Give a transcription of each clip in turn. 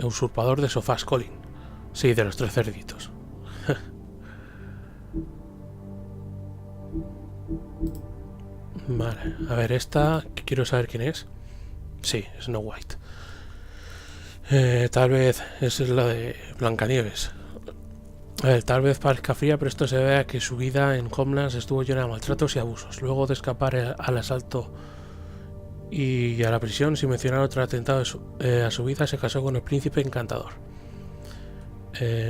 usurpador de sofás, Colin. Sí, de los 3 cerditos. Vale, a ver, esta, que quiero saber quién es. Sí, Snow White. Tal vez es la de Blancanieves. A ver, tal vez parezca fría, pero esto se debe a que su vida en Homeland estuvo llena de maltratos y abusos. Luego de escapar al asalto y a la prisión, sin mencionar otro atentado a su vida, se casó con el príncipe Encantador.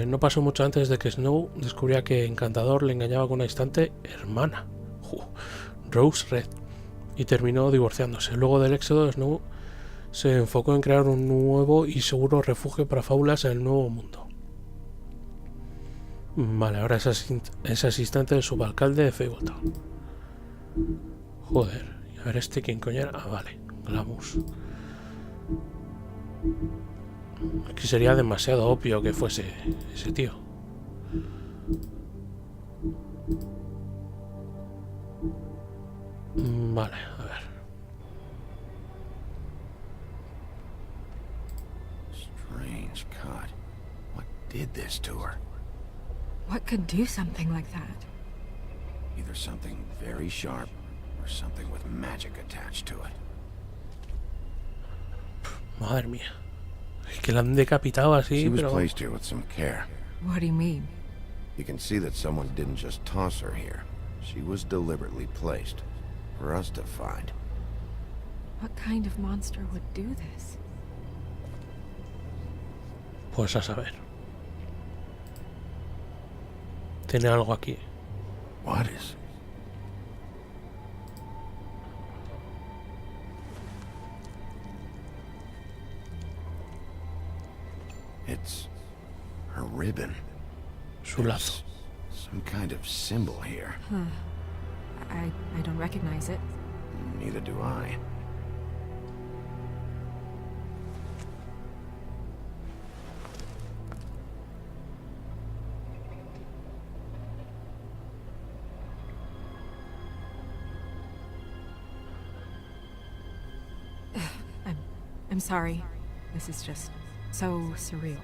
No pasó mucho antes de que Snow descubriera que Encantador le engañaba con una distante hermana, Rose Red, y terminó divorciándose. Luego del éxodo, Snow se enfocó en crear un nuevo y seguro refugio para fábulas en el nuevo mundo. Vale, ahora es asistente del subalcalde de FableTown. Joder, a ver este quién coño era. Ah, vale, Glamus. Aquí sería demasiado obvio que fuese ese tío. Vale, a ver. Strange cut. What did this to her? What could do something like that? Either something very sharp or something with magic attached to it. Madre mía. Es que la han decapitado así, She was pero... placed here with some care. What do you mean? You can see that someone didn't just toss her here. She was deliberately placed for us to find. What kind of monster would do this? Pues a saber. Tiene algo aquí. What is? It's her ribbon. Su lazo. Some kind of symbol here. Huh. I don't recognize it. Neither do I. I'm sorry. This is just so surreal.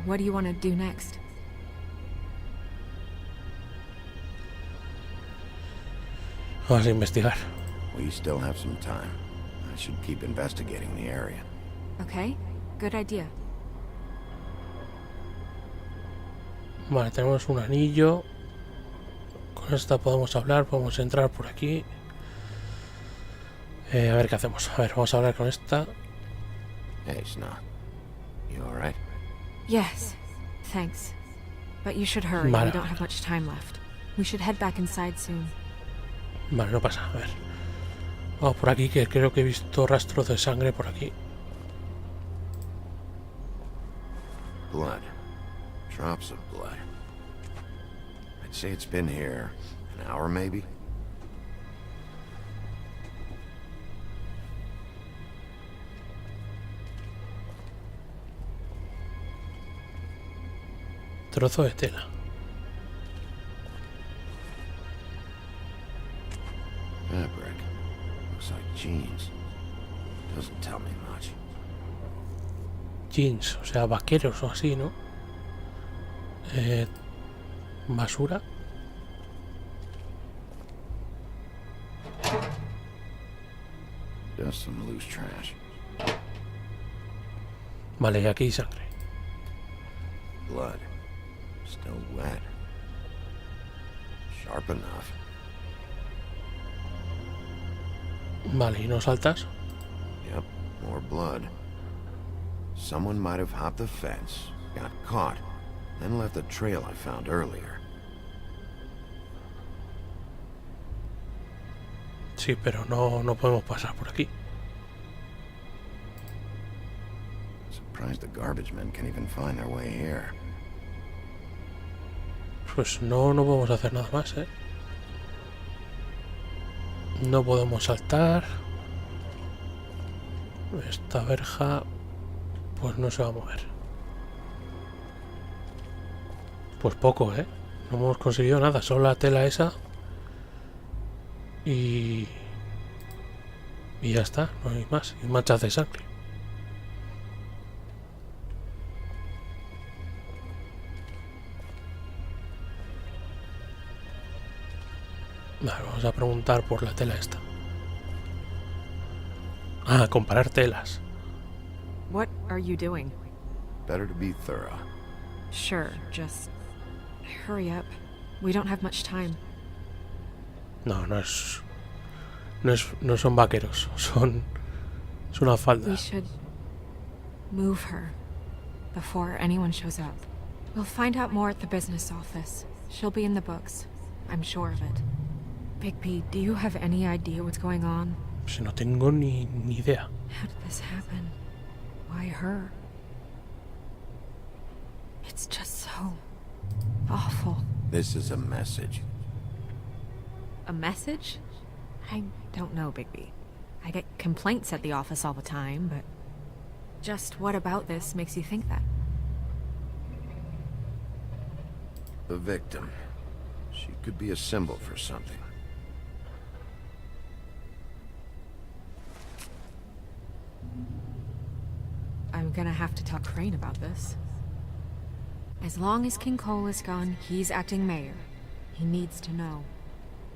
What do you want to do next? Vamos a investigar. We still have some time. I should keep investigating the area. Okay, good idea. Vale, tenemos un anillo. Con esta podemos hablar, podemos entrar por aquí. A ver qué hacemos. A ver, vamos a hablar con esta. Hey, Snow. You alright? Yes, thanks. But you should hurry. Vale. We don't have much time left. We should head back inside soon. Vale, no pasa. A ver. Vamos por aquí, que creo que he visto rastros de sangre por aquí. Blood. Drops of blood. I'd say it's been here an hour, maybe? Trozo de tela. Fabric. Looks like jeans. Doesn't tell me much. Jeans, o sea, vaqueros o así, ¿no? Basura. Just some loose trash. Vale, y aquí hay sangre. Blood. Still wet. Sharp enough. Vale, ¿y no saltas? Yep, more blood. Someone might have hopped the fence, got caught, then left the trail I found earlier. Sí, pero no podemos pasar por aquí. Surprised the garbage men can even find their way here. Pues no podemos hacer nada más, ¿eh? No podemos saltar. Esta verja pues no se va a mover. Pues poco, ¿eh? No hemos conseguido nada, solo la tela esa. Y Y ya está, no hay más. Y manchas de sangre. Vale, vamos a preguntar por la tela esta. Ah, comparar telas. What are you doing? Better to be thorough. Sure, just hurry up. We don't have much time. No son vaqueros, son una We falda. should move her before anyone shows up. We'll find out more at the business office. She'll be in the books. I'm sure of it. Bigby, do you have any idea what's going on? Si no tengo ni idea. How did this happen? Why her? It's just so awful. This is a message. A message? I don't know, Bigby. I get complaints at the office all the time, but just what about this makes you think that? The victim. She could be a symbol for something. I'm gonna have to talk Crane about this. As long as King Cole is gone, he's acting mayor. He needs to know.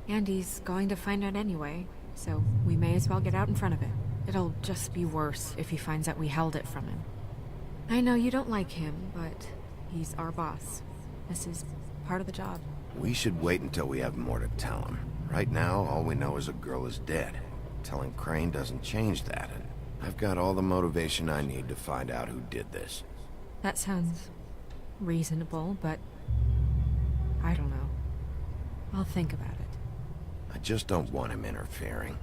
And he's going to find out anyway, so we may as well get out in front of it. It'll just be worse if he finds out we held it from him. I know you don't like him, but he's our boss. This is part of the job. We should wait until we have more to tell him. Right now, all we know is a girl is dead. Telling Crane doesn't change that, and I've got all the motivation I need to find out who did this. That sounds reasonable, but I don't know. I'll think about it. I just don't want him interfering.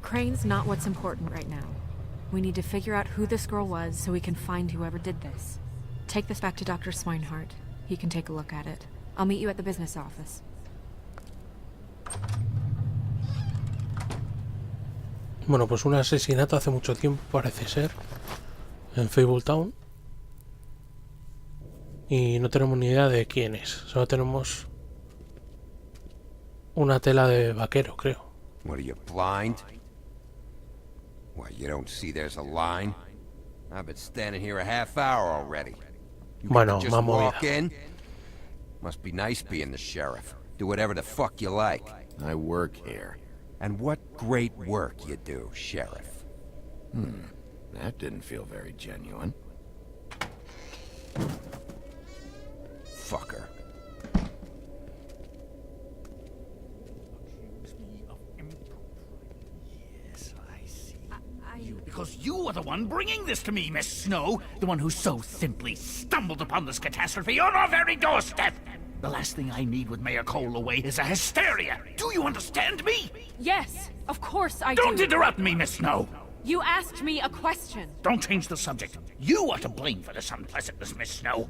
Crane's not what's important right now. We need to figure out who this girl was so we can find whoever did this. Take this back to Dr. Swinehart. He can take a look at it. I'll meet you at the business office. Bueno, pues un asesinato hace mucho tiempo, parece ser, en FableTown. Y no tenemos ni idea de quién es. Solo tenemos una tela de vaquero, creo. What are you, blind? Why, you don't see there's a line? I've been standing here a half hour already. You Bueno, just más walk movida. in? Must be nice being the sheriff. Do whatever the fuck you like. I work here. And what great work you do, sheriff. That didn't feel very genuine. Fucker. Yes, I see. Because you are the one bringing this to me, Miss Snow. The one who so simply stumbled upon this catastrophe on our very doorstep. The last thing I need with Mayor Cole away is a hysteria. Do you understand me? Yes, of course I Don't do. interrupt me, Miss Snow. You asked me a question. Don't change the subject. You are to blame for this unpleasantness, Miss Snow.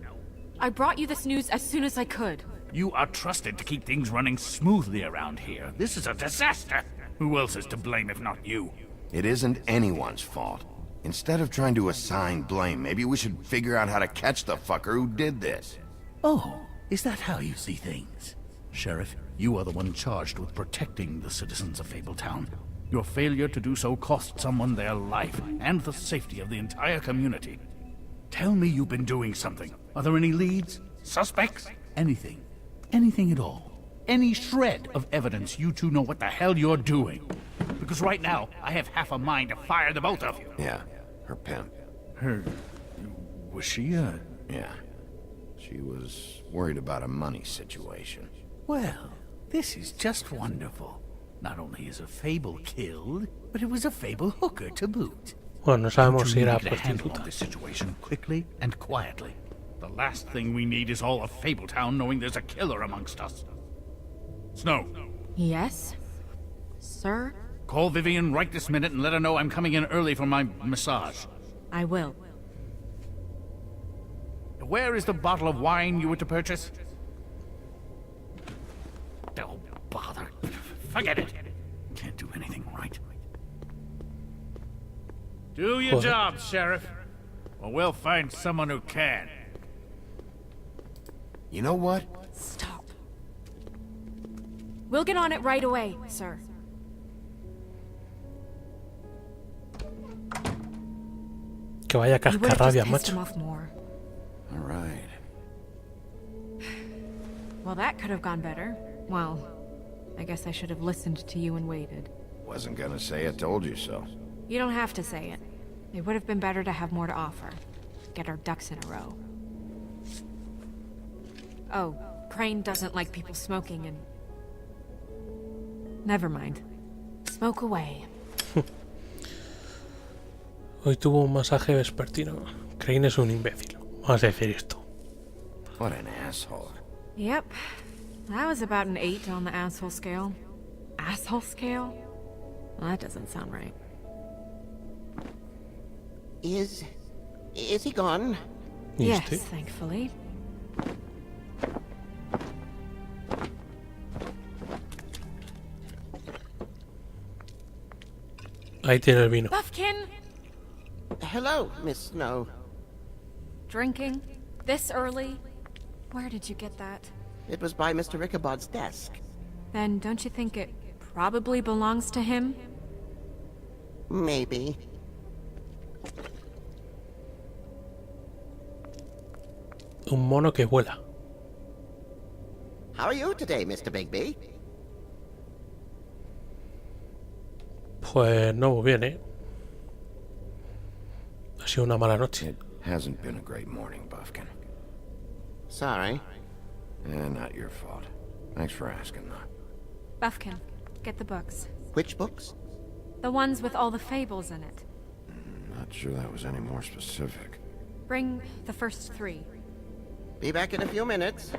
I brought you this news as soon as I could. You are trusted to keep things running smoothly around here. This is a disaster. Who else is to blame if not you? It isn't anyone's fault. Instead of trying to assign blame, maybe we should figure out how to catch the fucker who did this. Oh, is that how you see things? Sheriff, you are the one charged with protecting the citizens of FableTown. Your failure to do so cost someone their life and the safety of the entire community. Tell me you've been doing something. Are there any leads? Suspects? Anything. Anything at all. Any shred of evidence you two know what the hell you're doing. Because right now, I have half a mind to fire the both of you. Yeah, her pimp. Her... was she a... Yeah. She was worried about a money situation. Well, this is just wonderful. Not only is a Fable killed, but it was a Fable hooker to boot. Bueno, no sabemos si We era need to handle prostituta. this situation quickly and quietly. The last thing we need is all of FableTown knowing there's a killer amongst us. Snow, Yes? Sir? call Vivian right this minute and let her know I'm coming in early for my massage. I will. Where is the bottle of wine you were to purchase? Oh, bother. Forget it. Can't do anything right. Do your Joder. job, Sheriff. Or we'll find someone who can. You know what? Stop. We'll get on it right away, sir. Que vaya You would have cascarrabia, just pissed him macho. off more. All right. Well, that could have gone better. Well, I guess I should have listened to you and waited. Wasn't gonna say I told you so. You don't have to say it. It would have been better to have more to offer. Get our ducks in a row. Oh, Crane doesn't like people smoking and... Never mind. Smoke away. Hoy tuvo un masaje vespertino. Crane es un imbécil. Vamos a decir esto. What an asshole. Yep. That was about an 8 on the asshole scale. Asshole scale? Well, that doesn't sound right. Is he gone? ¿Y Yes, este? thankfully. Ahí tiene el vino. Buffkin! Hello, Miss Snow. Drinking? This early? Where did you get that? It was by Mr. Ichabod's desk. Then don't you think it probably belongs to him? Maybe. Un mono que vuela. How are you today, Mr. Bigby? Pues no muy bien, ¿eh? Ha sido una mala noche. It hasn't been a great morning, Buffkin. Sorry. Not your fault. Thanks for asking, though. Buffkin, get the books. Which books? The ones with all the fables in it. Not sure that was any more specific. Bring the first 3. Be back in a few minutes.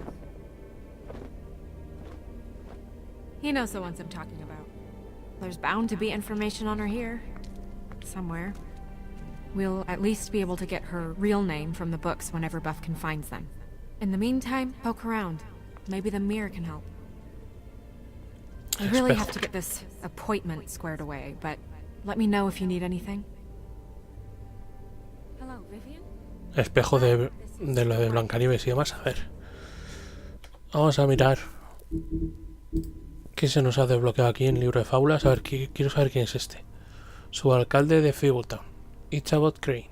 He knows the ones I'm talking about. There's bound to be information on her here. Somewhere. We'll at least be able to get her real name from the books whenever Buffkin finds them. In the meantime, poke around. Maybe the mirror can help. I really have to get this appointment squared away, but let me know if you need anything. Hello, Vivian? Espejo de lo de Blancanieves y demás. A ver. Vamos a mirar qué se nos ha desbloqueado aquí en el libro de fábulas. A ver, quiero saber quién es este. Subalcalde de FableTown, Ichabod Crane,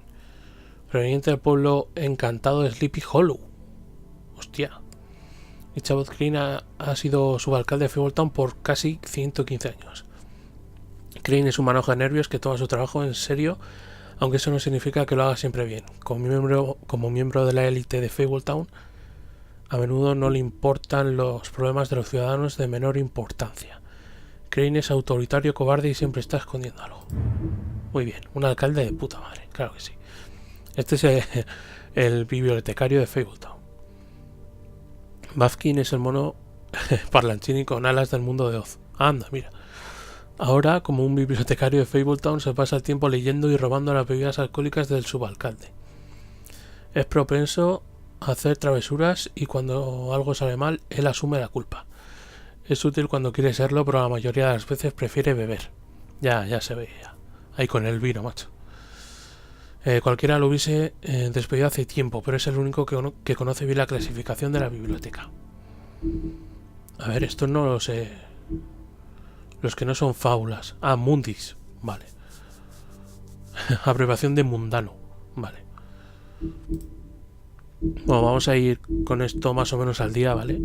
proveniente del pueblo encantado de Sleepy Hollow. Hostia. Ichabod Crane ha sido subalcalde de FableTown por casi 115 años. Crane es un manojo de nervios que toma su trabajo en serio, aunque eso no significa que lo haga siempre bien. Como miembro de la élite de FableTown, a menudo no le importan los problemas de los ciudadanos de menor importancia. Crane es autoritario, cobarde y siempre está escondiendo algo. Muy bien, un alcalde de puta madre, claro que sí. Este es el bibliotecario de FableTown. Buffkin es el mono parlanchini con alas del mundo de Oz. Anda, mira. Ahora, como un bibliotecario de FableTown, se pasa el tiempo leyendo y robando las bebidas alcohólicas del subalcalde. Es propenso a hacer travesuras y cuando algo sale mal, él asume la culpa. Es útil cuando quiere serlo, pero la mayoría de las veces prefiere beber. Ya se ve, ya. Ahí con el vino, macho. Cualquiera lo hubiese despedido hace tiempo, pero es el único que conoce bien la clasificación de la biblioteca. A ver, estos no lo sé. Los que no son fábulas. Ah, mundis. Vale. Abreviación de mundano. Vale. Bueno, vamos a ir con esto más o menos al día, ¿vale?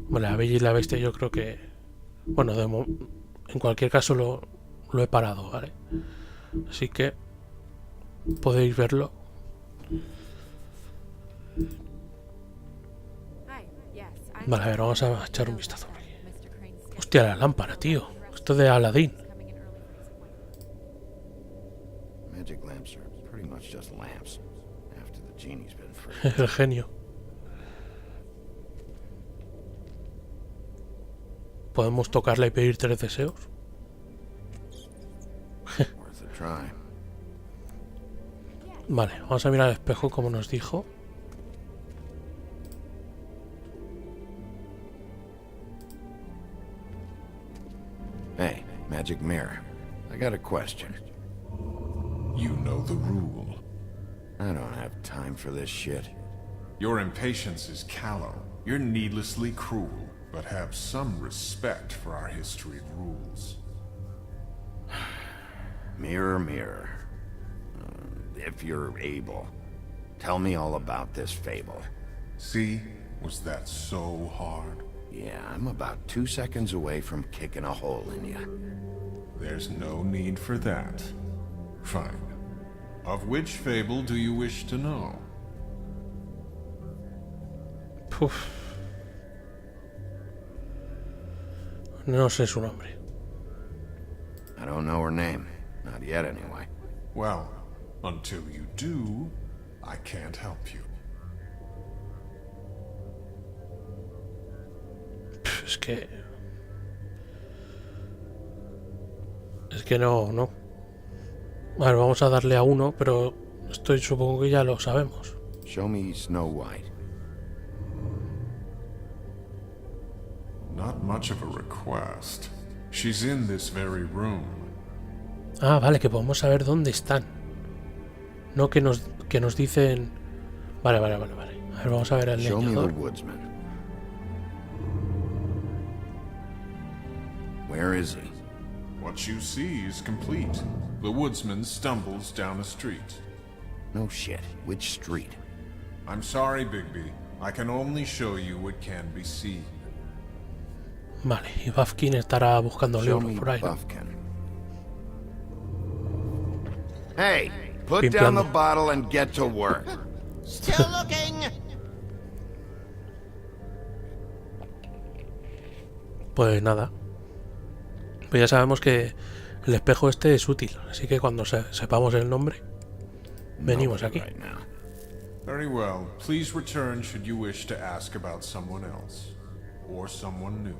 Vale, la Bella y la Bestia yo creo que... Bueno, en cualquier caso lo he parado, ¿vale? Así que... podéis verlo. Vale, a ver, vamos a echar un vistazo por aquí. Hostia, la lámpara, tío. Esto de Aladdin. Magic lamps are pretty much just lamps after the genie's been free. El genio. ¿Podemos tocarla y pedir 3 deseos? Worth a try. Vale, vamos a mirar al espejo como nos dijo. Hey, magic mirror. I got a question. You know the rule. I don't have time for this shit. Your impatience is callow. You're needlessly cruel. but have some respect for our history and rules. Mirror, mirror. If you're able, tell me all about this fable. See? Was that so hard? Yeah, I'm about 2 seconds away from kicking a hole in you. There's no need for that. Fine. Of which fable do you wish to know? Puf. No sé su nombre. I don't know her name. Not yet, anyway. Well, until you do, I can't help you. Es que no. A ver, vamos a darle a uno, pero supongo que ya lo sabemos. Show me Snow White. Not much of a request. She's in this very room. Ah, vale, que podemos saber dónde están. No que nos dicen... Vale. A ver, vamos a ver al Show me the leñador. woodsman. Where is he? What you see is complete. The woodsman stumbles down a street. No shit. Which street? I'm sorry, Bigby. I can only show you what can be seen. Vale, y Bufkin estará buscando Show libros me por ahí, ¿no? Bufkin. Hey, put down the bottle and get to work. Still looking! Pues nada. Pues ya sabemos que el espejo este es útil, así que cuando sepamos el nombre, venimos aquí. Right now. Very well. Please return should you wish to ask about someone else. Or someone new.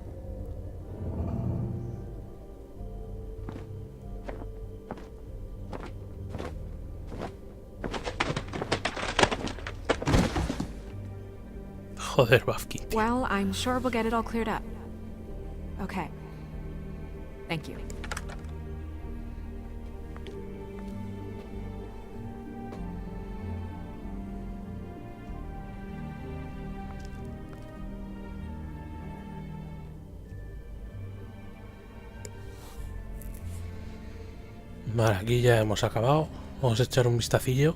Joder, Bufkin. Well, I'm sure we'll get it all cleared up. Okay. Thank you. Vale, aquí ya hemos acabado. Vamos a echar un vistacillo.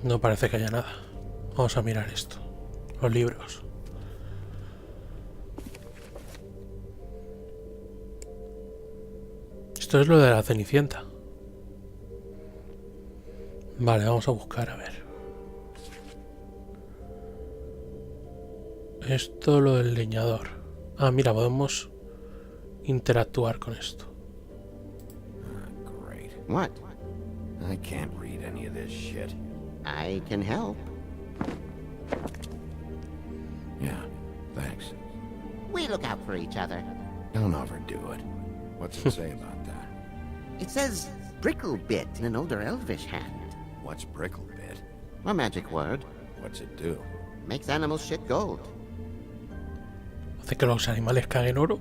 No parece que haya nada. Vamos a mirar esto. Los libros. Esto es lo de la Cenicienta. Vale, vamos a buscar, a ver. Esto, lo del leñador. Ah, mira, podemos interactuar con esto. Great. What? I can't read any of this shit. I can help. Yeah, thanks. We look out for each other. Don't overdo it. What's it say about that? It says bricklebit in an older elvish hand. What's bricklebit? A magic word. What's it do? Makes animals shit gold. ¿Hace que los animales caguen oro?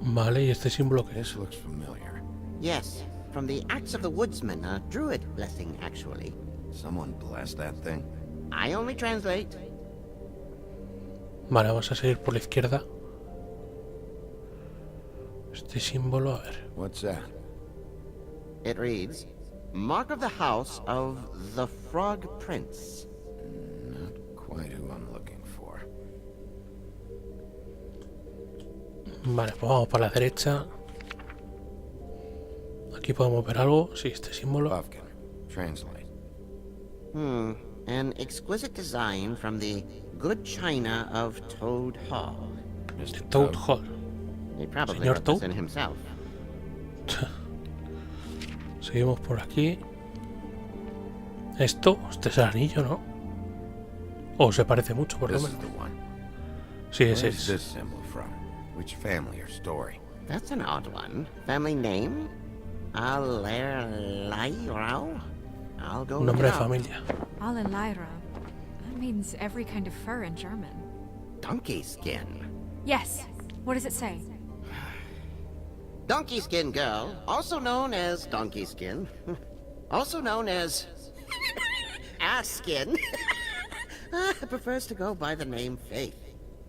Vale, ¿y este símbolo qué This es? looks familiar. Yes, from the Axe of the Woodsman, a druid blessing, actually. Someone bless that thing. I only translate. Vale, vamos a seguir por la izquierda. Este símbolo, a ver. What's that? It reads, Mark of the House of the Frog Prince. Not quite who I'm looking for. Vale, pues vamos para la derecha. Aquí podemos ver algo. Sí, este símbolo. Bufkin. Translate. An exquisite design from the good china of Toad Hall. De Toad Hall. He probably Señor wrote this Toad. in himself. Seguimos por aquí. Este es el anillo, ¿no? O se parece mucho, por lo This is menos. the one. Sí, ese Where's es. this symbol from? Which family or story? That's an odd one. Family name? Alerlairau? I'll go Un look nombre it de up. familia. Alenlyra. That means every kind of fur in German. Donkey skin. Yes. What does it say? Donkey Skin Girl, also known as Donkey Skin, also known as Ass Skin, prefers to go by the name Faith.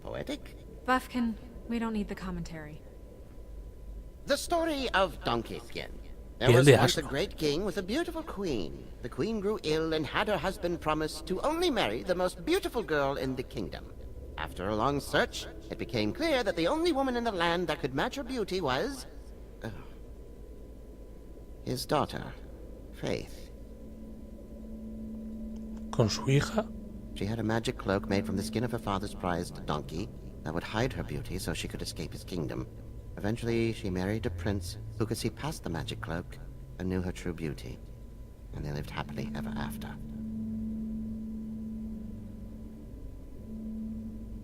Poetic? Buffkin, we don't need the commentary. The story of Donkey Skin. There Piel was de once a asno. great king with a beautiful queen. The queen grew ill and had her husband promise to only marry the most beautiful girl in the kingdom. After a long search, it became clear that the only woman in the land that could match her beauty was... his daughter, Faith. ¿Con su hija? She had a magic cloak made from the skin of her father's prized donkey that would hide her beauty so she could escape his kingdom. Eventually, she married a prince who could see past the magic cloak and knew her true beauty. And they lived happily ever after.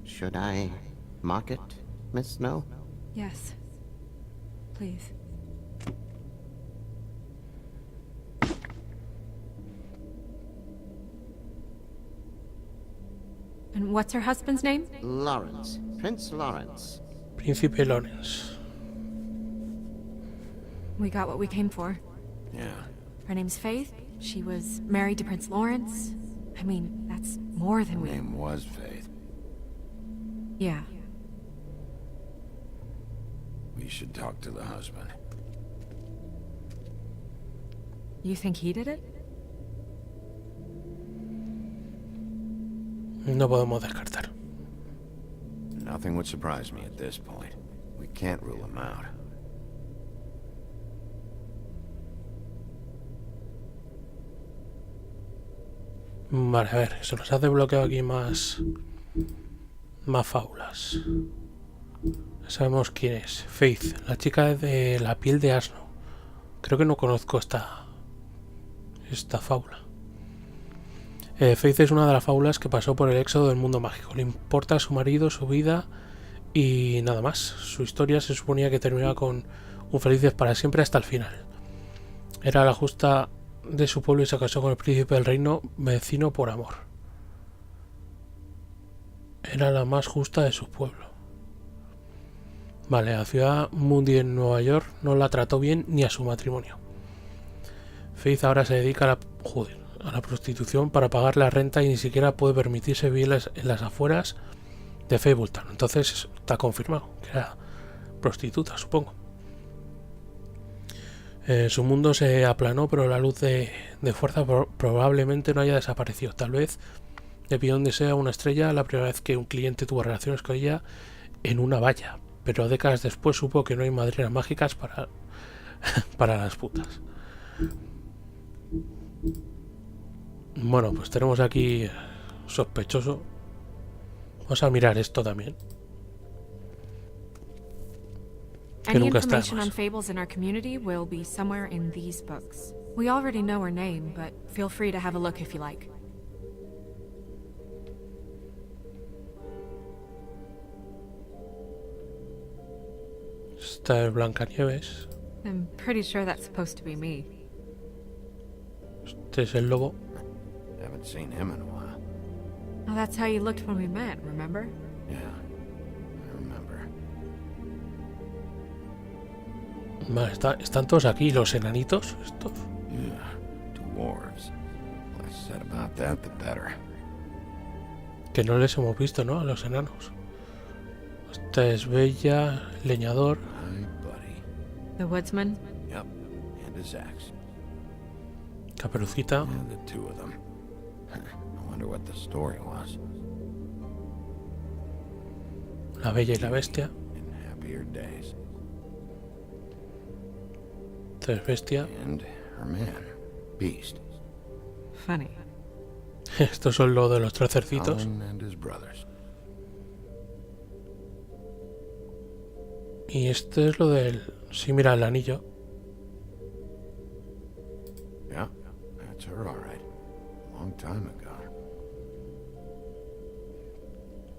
Should I mark it, Miss Snow? Yes. Please. And what's her husband's name? Lawrence. Prince Lawrence. Príncipe Lawrence. We got what we came for. Yeah. Her name's Faith. She was married to Prince Lawrence. I mean, that's more than Her we... name was Faith. Yeah. We should talk to the husband. You think he did it? No podemos descartar. Nothing would surprise me at this point. We can't rule him out. Vale, a ver, se nos ha desbloqueado aquí más fábulas. Sabemos quién es. Faith, la chica de la piel de asno. Creo que no conozco esta fábula. Faith es una de las fábulas que pasó por el éxodo del mundo mágico. Le importa a su marido, su vida y nada más. Su historia se suponía que terminaba con un felices para siempre hasta el final. Era la justa de su pueblo y se casó con el príncipe del reino vecino por amor. Era la más justa de su pueblo. Vale, la ciudad Moody en Nueva York no la trató bien ni a su matrimonio. Faith ahora se dedica a la prostitución para pagar la renta y ni siquiera puede permitirse vivir en las afueras de FableTown. Entonces está confirmado que era prostituta, supongo. Su mundo se aplanó, pero la luz de fuerza probablemente no haya desaparecido. Tal vez le pidió donde sea una estrella la primera vez que un cliente tuvo relaciones con ella en una valla. Pero décadas después supo que no hay madrinas mágicas para las putas. Bueno, pues tenemos aquí sospechoso. Vamos a mirar esto también. Que Any nunca está de information on más. fables in our community will be somewhere in these books. We already know her name, but feel free to have a look if you like. Esta es Blancanieves. I'm pretty sure that's supposed to be me. Este es el lobo. Haven't seen him in a while. Oh, that's how you looked when we met, remember? Yeah, I remember. Vale, están todos aquí, los enanitos. Estos. Yeah, dwarves. Less said about that, the better. Que no les hemos visto, ¿no? A los enanos. Esta es Bella, leñador. Hi, buddy. The woodsman? Yep, and his axe. Caperucita. Yeah, the two of them. I wonder what the story was. La Bella y la Bestia. In happier days. Esta es Bestia. And her man, Beast. Funny. Estos son lo de los tres cercitos. Alan and his brothers. Y este es lo del... Sí, mira, el anillo. Yeah, that's her, all right. Long time ago.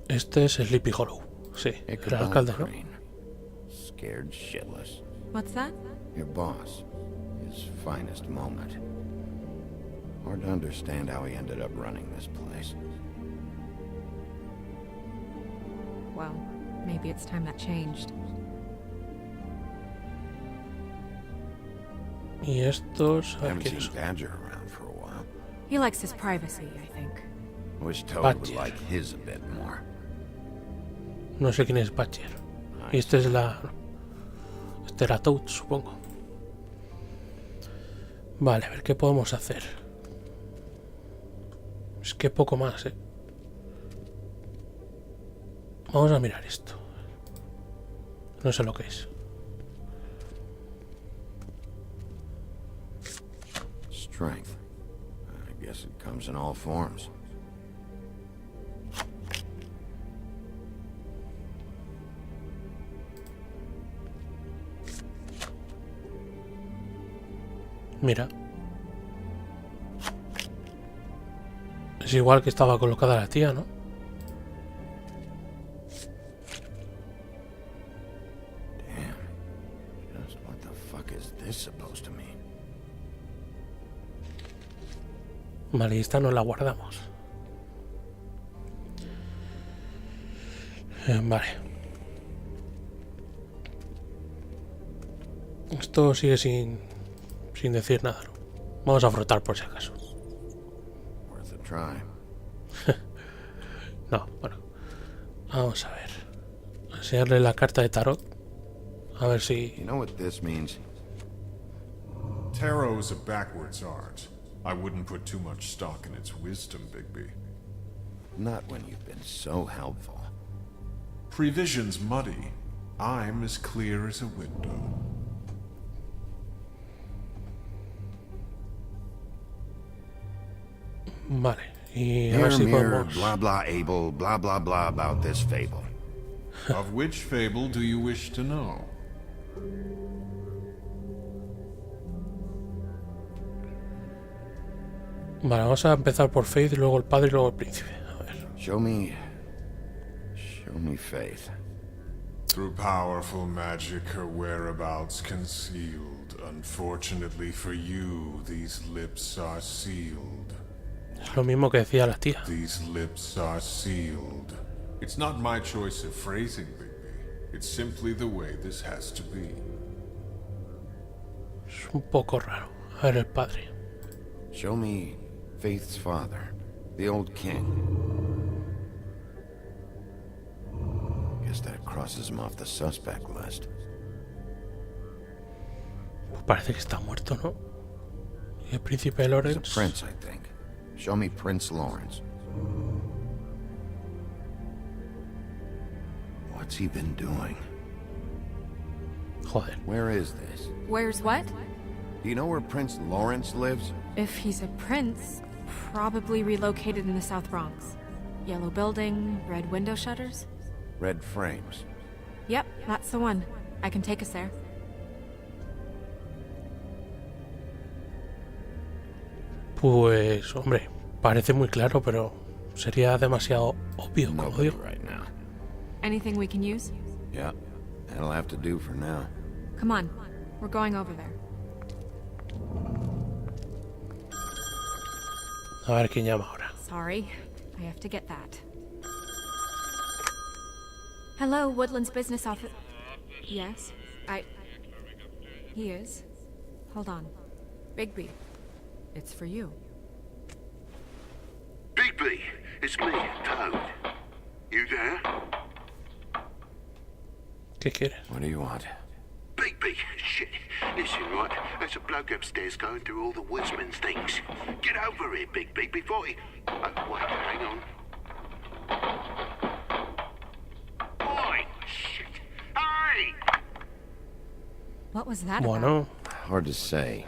Este es Sleepy Hollow. Sí, el alcalde, ¿no? Crane. Scared shitless. What's that? Your boss. His finest moment. Hard to understand how he ended up running this place. Well, Maybe it's time that changed. Y estos... A ver Haven't quiénes seen son. Badger around for a while. He likes his privacy, I think. Wish Toad would Badger. like his a bit more. No sé quién es Badger. Y este es la... Este era Toad, supongo. Vale, a ver qué podemos hacer. Es que poco más, ¿eh? Vamos a mirar esto. No sé lo que es. Strength. I guess it comes in all forms. Mira. Es igual que estaba colocada la tía, ¿no? Damn. Just what the fuck is this supposed to mean? Vale, y esta no la guardamos. Vale. Esto sigue sin decir nada, ¿no? Vamos a frotar por si acaso. Worth a try. No, bueno. Vamos a ver. Enseñarle la carta de tarot. A ver si... You know what this means? Tarot's a backwards art. I wouldn't put too much stock in its wisdom, Bigby. Not when you've been so helpful. Prevision's muddy. I'm as clear as a window. Vale. Y a ver Mirror, si mirror, podemos... blah blah able, blah blah blah about this fable. Of which fable do you wish to know? Vale, vamos a empezar por Faith, luego el padre y luego el príncipe. A ver. Show me faith. Through powerful magic, her whereabouts concealed. Unfortunately for you, these lips are sealed. Es lo mismo que decía la tía. These lips are sealed. It's not my choice of phrasing, Bigby. It's simply the way this has to be. Es un poco raro. A ver el padre. Show me Faith's father, the old king. Guess that crosses him off the suspect list. Pues parece que está muerto, ¿no? Y el príncipe He's a Lawrence... prince, I think. Show me Prince Lawrence. What's he been doing? Joder. Where is this? Where's what? Do you know where Prince Lawrence lives? If he's a prince, probably relocated in the South Bronx. Yellow building, red window shutters. Red frames. Yep, that's the one. I can take us there. Pues, hombre, parece muy claro, pero sería demasiado obvio, como Nobody digo. right now. Anything we can use? Yeah, that'll have to do for now. Come on, we're going over there. A ver quién llama ahora. Sorry, I have to get that. Hello, Woodland's business office. Yes, He is. Hold on. Bigby, it's for you. Bigby, it's me, Toad. You there? ¿Qué quieres? What do you want? Bigby, shit. Listen, right, there's a bloke upstairs going through all the woodsman's things. Get over here, Bigby, before he... Oh, wait, hang on. Oi, shit. Hey! What was that about? Bueno, Hard to say.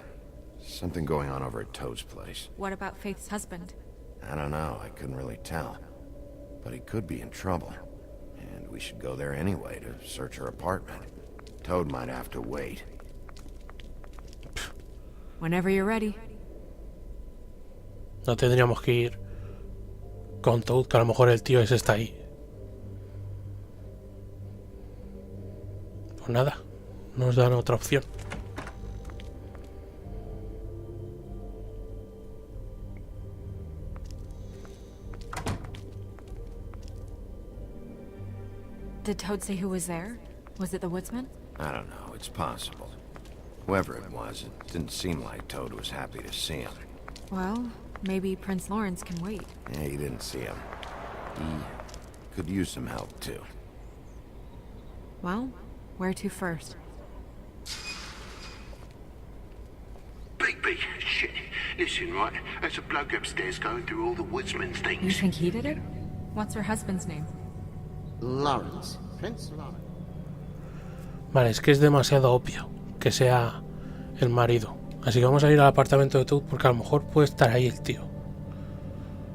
Something going on over at Toad's place. What about Faith's husband? I don't know, I couldn't really tell. But he could be in trouble. And we should go there anyway to search her apartment. Toad might have to wait. Whenever you're ready. no tendríamos que ir con Toad, que a lo mejor el tío ese está ahí. Pues nada, nos dan otra opción. Did Toad say who was there? Was it the woodsman? I don't know, it's possible. Whoever it was, it didn't seem like Toad was happy to see him. Well, maybe Prince Lawrence can wait. Yeah, he didn't see him. He could use some help, too. Well, where to first? Bigby, shit. Listen, right, there's a bloke upstairs going through all the woodsman's You things. think he did it? What's her husband's name? Lawrence. Prince Lawrence. Vale, es que es demasiado obvio que sea el marido. Así que vamos a ir al apartamento de Toad porque a lo mejor puede estar ahí el tío.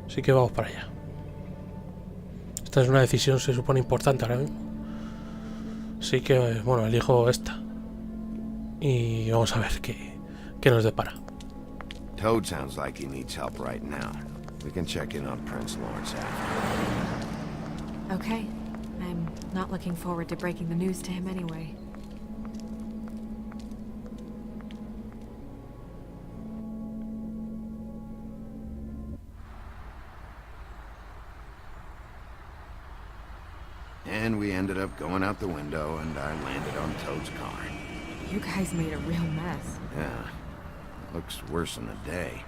Así que vamos para allá. Esta es una decisión, se supone, importante ahora mismo. Así que, bueno, elijo esta. Y vamos a ver qué nos depara. Toad sounds like he needs help right now. We can check in on Prince Lawrence after. Okay. I'm not looking forward to breaking the news to him anyway. And we ended up going out the window, and I landed on Toad's car. You guys made a real mess. Yeah, looks worse than a day.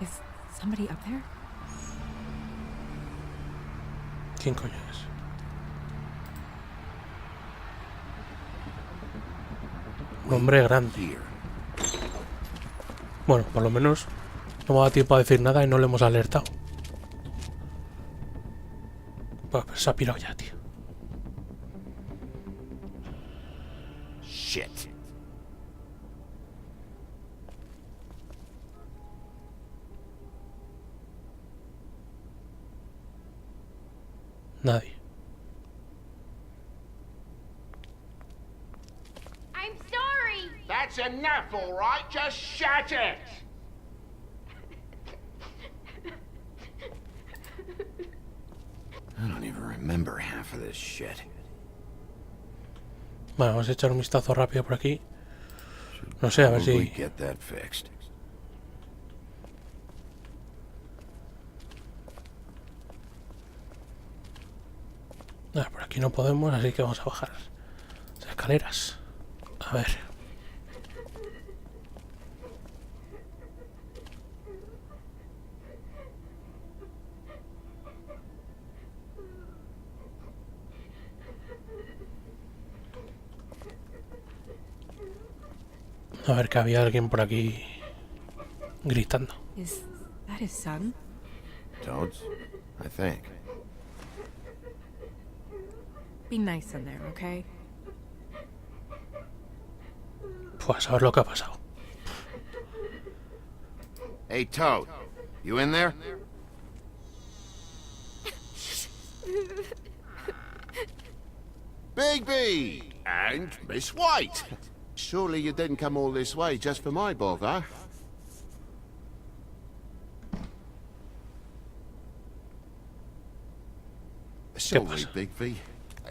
Is somebody up there? ¿Quién coño es? Un hombre grande. Here. Bueno, por lo menos no me da tiempo a decir nada y no le hemos alertado. Pues se ha pirado ya, tío. Shit. Nadie. I'm sorry! That's enough, all right? Just shut it! I don't even remember half of this shit. Bueno, vamos a echar un vistazo rápido por aquí. No sé, a ver Probably si... get that fixed. Por aquí no podemos, así que vamos a bajar las escaleras. A ver. A ver, que había alguien por aquí gritando. Is that his son? Toads? I think. Be nice in there, okay? Pues a ver lo que ha pasado. Hey, Toad. You in there? Bigby! And Miss White! Surely you didn't come all this way just for my bother? Sorry, pasa? Bigby.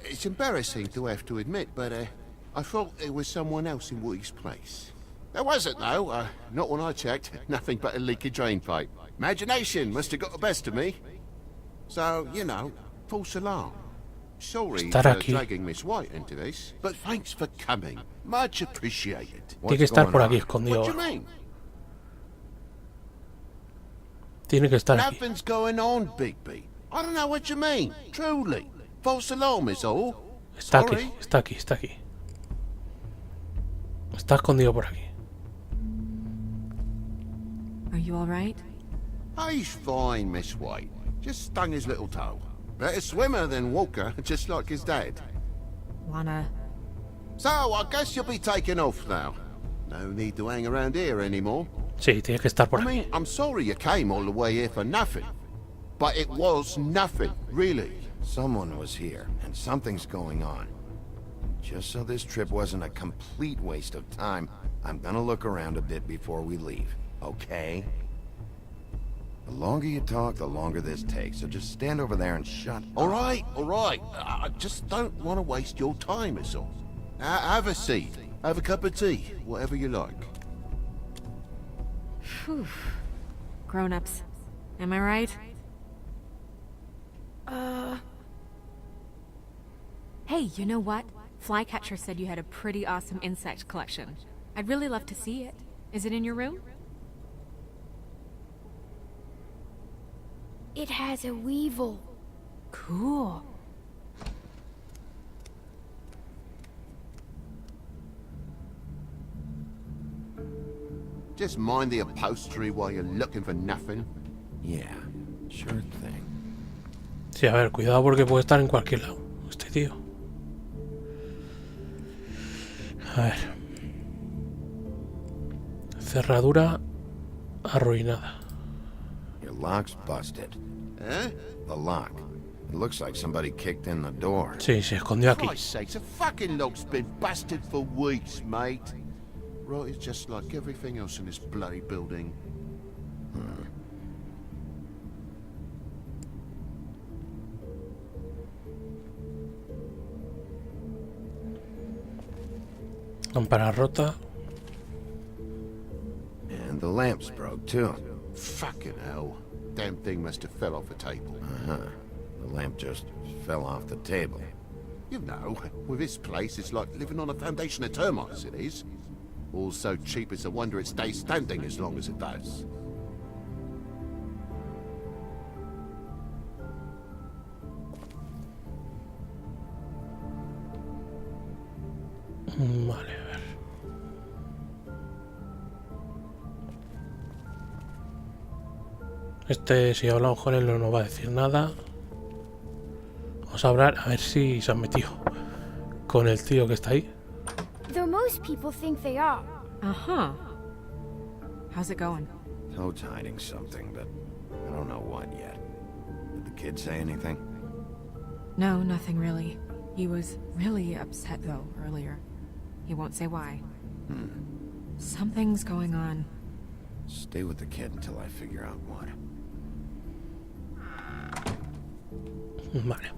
It's embarrassing to have to admit, but I thought there was someone else in Woody's place. There wasn't, though. Not when I checked. Nothing but a leaky drain pipe. Imagination must have got the best of me. So, you know, false alarm. Sorry Estar for aquí. dragging Miss White into this, but thanks for coming. Much appreciated. Tiene que estar por aquí escondido. What do you mean? Tiene que estar aquí. Nothing's going on, Bigby. I don't know what you mean. Truly. False alarm is all. Está Sorry. aquí, está aquí, está aquí. Está escondido por aquí. Are you alright? He's fine, Miss White. Just stung his little toe. Better swimmer than walker, just like his dad. Wanna... So, I guess you'll be taking off now. No need to hang around here anymore. Sí, tiene que estar por I aquí. mean, I'm sorry you came all the way here for nothing. But it was nothing, really. Someone was here, and something's going on. Just so this trip wasn't a complete waste of time, I'm gonna look around a bit before we leave, okay? The longer you talk, the longer this takes, so just stand over there and shut All right, all right. I just don't want to waste your time, is all. Have a seat. Have a cup of tea. Whatever you like. Phew. Grown-ups. Am I right? Hey, you know what? Flycatcher said you had a pretty awesome insect collection. I'd really love to see it. Is it in your room? It has a weevil. Cool. Just mind the upholstery while you're looking for nothing. Yeah, sure thing. Sí, a ver, cuidado porque puede estar en cualquier lado, este tío. A ver. Cerradura arruinada. Your lock's busted. Eh? The lock. It looks like somebody kicked in the door. Sí, se escondió aquí. Christ's sakes, the fucking lock's been busted for weeks, mate. Right, it's just like everything else in this bloody building. Lámpara rota. And the lamp's broke too. Fucking hell. Damn thing must have fell off a table. Uh-huh. The lamp just fell off the table. You know, with this place, it's like living on a foundation of termites, it is. All so cheap it's a wonder it stays standing as long as it does. Vale, a ver. Este, si hablamos con él, no nos va a decir nada. Vamos a hablar, a ver si se han metido con el tío que está ahí. Though most people think they are. Uh-huh. How's it going? Toad's hiding something, but I don't know what yet. Did the kid say anything? No, nothing really. He was really upset, though, earlier. He won't say why. Something's going on. Stay with the kid until I figure out what. Vale.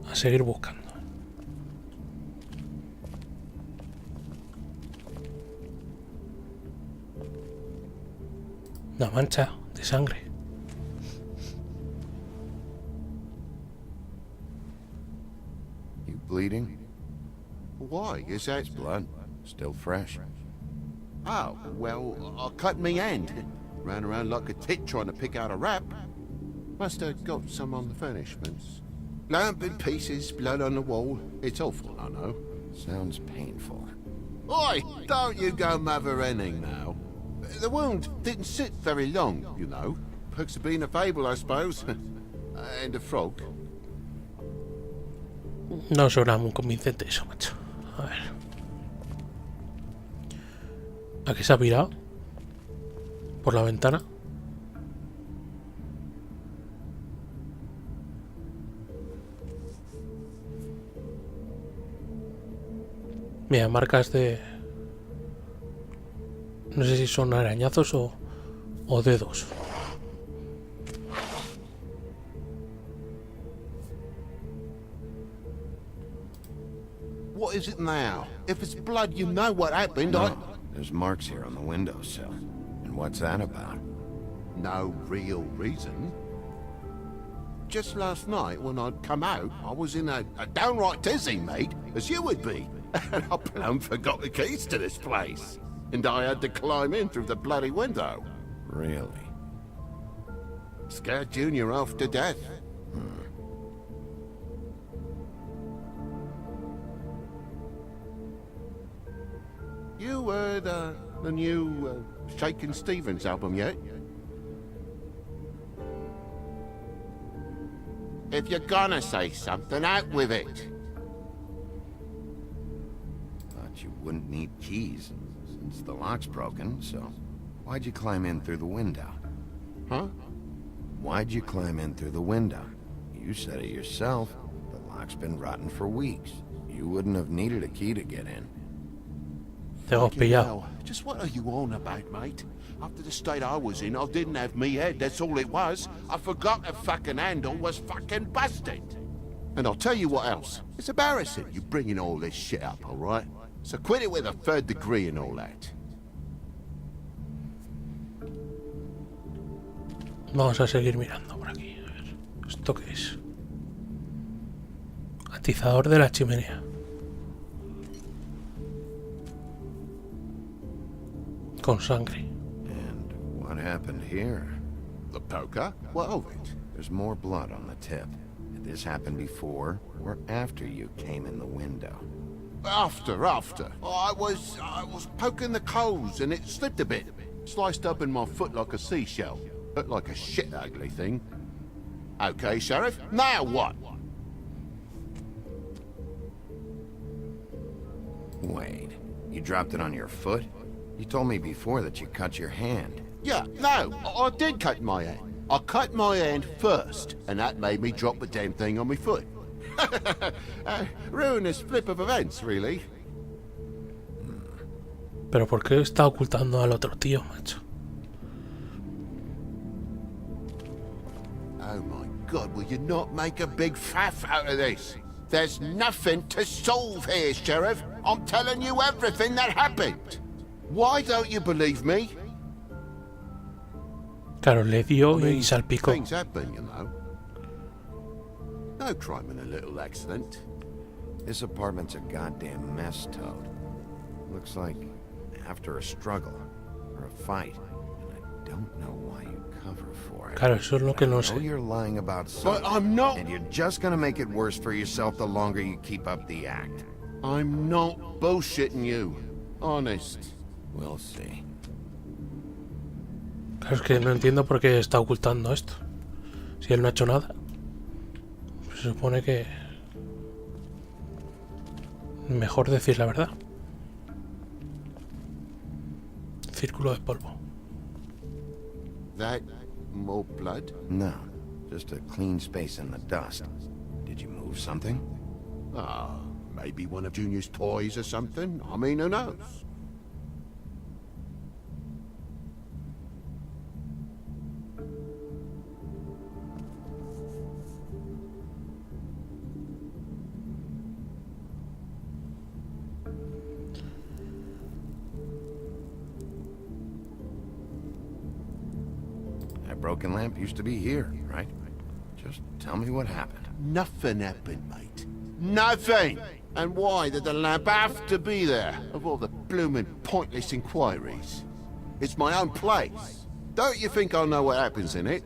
A seguir buscando. Una mancha de sangre. You bleeding? Why? Is that... Blood? Still fresh? Oh, well, I cut me hand. Ran around like a tit trying to pick out a wrap. Must have got some on the furnishments. Lamp in pieces, blood on the wall. It's awful, I know. Sounds painful. Oi! Don't you go mother-henning now. The wound didn't sit very long, you know. Perks of being a fable, I suppose. And a frog. No suena muy convincente eso, macho. A ver. ¿A qué se ha pirado? ¿Por la ventana? Mira, marcas de... No sé si son arañazos o dedos. What is it now? If it's blood, you know what happened. No, there's marks here on the windowsill. And what's that about? No real reason. Just last night, when I'd come out, I was in a downright tizzy, mate, as you would be. And I plumb forgot the keys to this place. And I had to climb in through the bloody window. Really? Scared Junior off to death. You heard the new Shakin' Stevens album yet? If you're gonna say something, out with it. Thought you wouldn't need keys since the lock's broken, so why'd you climb in through the window? Huh? Why'd you climb in through the window? You said it yourself. The lock's been rotten for weeks. You wouldn't have needed a key to get in. Te hemos pillado. Just what are you on about, mate? After the state I was in, I didn't have me head, that's all it was. I forgot the fucking handle was fucking busted. And I'll tell you what else. It's embarrassing you bringing all this shit up, all right? So quit it with a third degree and all that. Vamos a seguir mirando por aquí. A ver, ¿esto qué es? atizador de la chimenea. Con sangre. And what happened here? The poker? What of it? There's more blood on the tip. Did this happen before or after you came in the window? After. I was poking the coals and it slipped a bit. Sliced up in my foot like a seashell. Looked like a shit ugly thing. Okay, Sheriff, now what? Wait, you dropped it on your foot? You told me before that you cut your hand. Yeah, no, I did cut my hand. I cut my hand first, and that made me drop the damn thing on my foot. Ruinous flip of events, really. Pero ¿por qué está ocultando al otro tío, macho? Oh my God, will you not make a big faff out of this? There's nothing to solve here, Sheriff. I'm telling you everything that happened. Why don't you believe me? Claro, le dio y salpicó. Things happen, you know. No crime in a little accident. This apartment's a goddamn mess, Toad. Looks like after a struggle or a fight, and I don't know why you cover for it. Claro, eso es lo que no I know sé. you're lying about something, But I'm not. and you're just gonna make it worse for yourself the longer you keep up the act. I'm not bullshitting you. Honest. We'll see. Claro, es que no entiendo por qué está ocultando esto. Si él no ha hecho nada. Se supone que... mejor decir la verdad. Círculo de polvo. That more blood? No, just a clean space in the dust. Did you move something? Ah, maybe one of Junior's toys or something. I mean, who knows? That broken lamp used to be here, right? Just tell me what happened. Nothing happened, mate. Nothing! And why did the lamp have to be there, of all the blooming pointless inquiries? It's my own place. Don't you think I'll know what happens in it?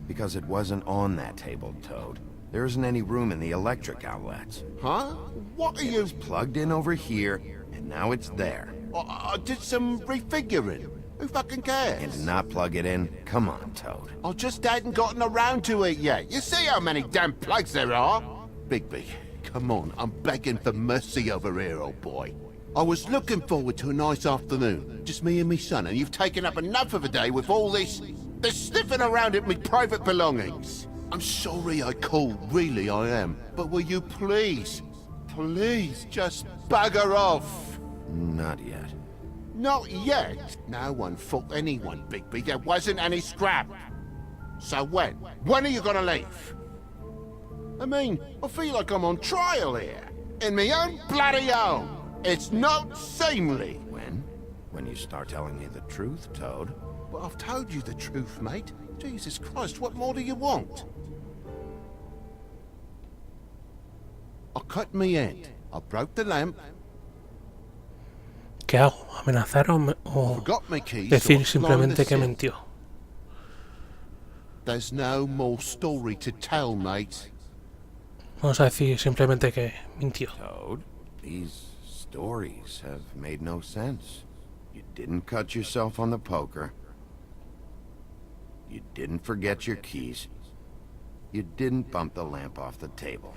Because it wasn't on that table, Toad. There isn't any room in the electric outlets. Huh? What are you... It's plugged in over here, and now it's there. I did some refiguring. Who fucking cares? And to not plug it in? Come on, Toad. I just hadn't gotten around to it yet. You see how many damn plugs there are? Bigby, come on. I'm begging for mercy over here, old boy. I was looking forward to a nice afternoon. Just me and me son, and you've taken up enough of a day with all this sniffing around at me private belongings. I'm sorry I called, really I am. But will you please just bugger off? Not yet. Not yet? No one fought anyone, Bigby. There wasn't any scrap. So when? When are you gonna leave? I mean, I feel like I'm on trial here. In my own bloody home. It's not seemly. When? When you start telling me the truth, Toad. But I've told you the truth, mate. Jesus Christ, what more do you want? I cut me end. I broke the lamp. ¿Qué hago? ¿Amenazar o Forgot my keys, decir so I climbed the simplemente que sill. mintió? There's no more story to tell, mate. Vamos a decir simplemente que mintió. Toad, these stories have made no sense. You didn't cut yourself on the poker. You didn't forget your keys. You didn't bump the lamp off the table.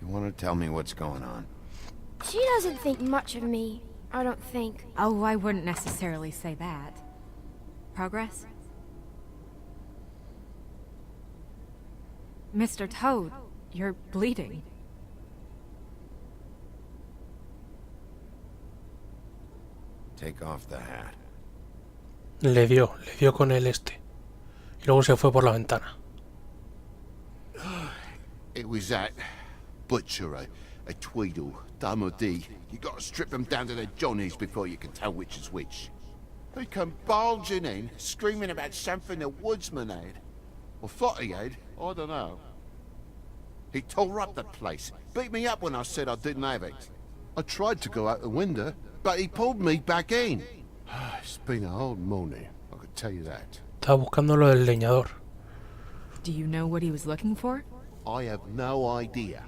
You want to tell me what's going on? She doesn't think much of me, I don't think. Oh, I wouldn't necessarily say that. Progress? Mr. Toad, you're bleeding. Take off the hat. Le dio con el este. Y luego se fue por la ventana. It was that butcher, a Tweedle, Dum or D. You gotta strip them down to their johnnies before you can tell which is which. They come bulging in, screaming about something the woodsman had. Or thought he had, I don't know. He tore up the place, beat me up when I said I didn't have it. I tried to go out the window, but he pulled me back in. It's been a hard morning, I can tell you that. Estaba buscando lo del leñador. Do you know what he was looking for? I have no idea.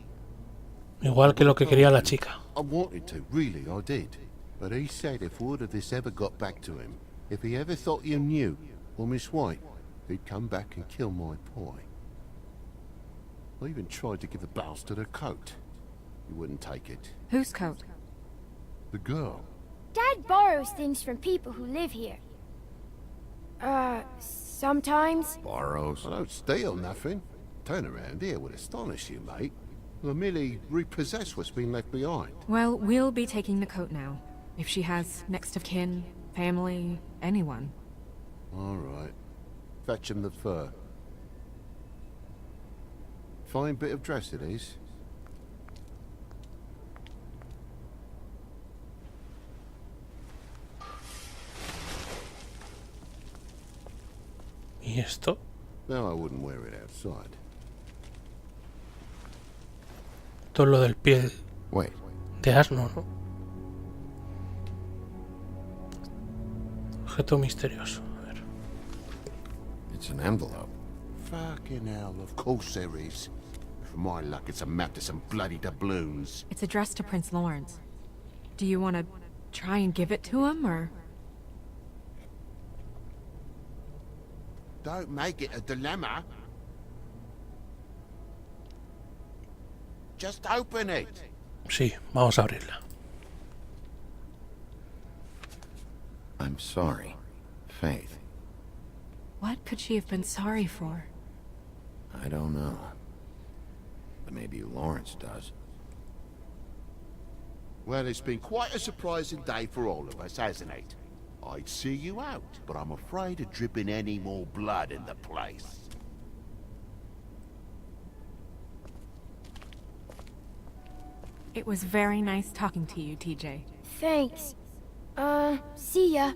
Igual que lo que quería la chica. I wanted to, really, I did. But he said if word of this ever got back to him, if he ever thought you knew, or Miss White, he'd come back and kill my boy. I even tried to give the bastard a coat. He wouldn't take it. Whose coat? The girl. Dad borrows things from people who live here. Sometimes. Borrows? I don't steal nothing. Turn around here would astonish you, mate. I merely repossess what's been left behind. Well, we'll be taking the coat now. If she has next of kin, family, anyone. All right. Fetch him the fur. Fine bit of dress it is. ¿Y esto? No, I wouldn't wear it outside. Todo lo del piel Wait. de asno, ¿no? Objeto misterioso. A ver. It's an envelope. Fucking hell, of course there is. For my luck, it's a map to some bloody doubloons. It's addressed to Prince Lawrence. Do you want to try and give it to him, or...? Don't make it a dilemma. Just open it. Sí, vamos a abrirla. I'm sorry, Faith. What could she have been sorry for? I don't know. But maybe Lawrence does. Well, it's been quite a surprising day for all of us, hasn't it? I'd see you out, but I'm afraid of dripping any more blood in the place. It was very nice talking to you, TJ. Thanks. See ya.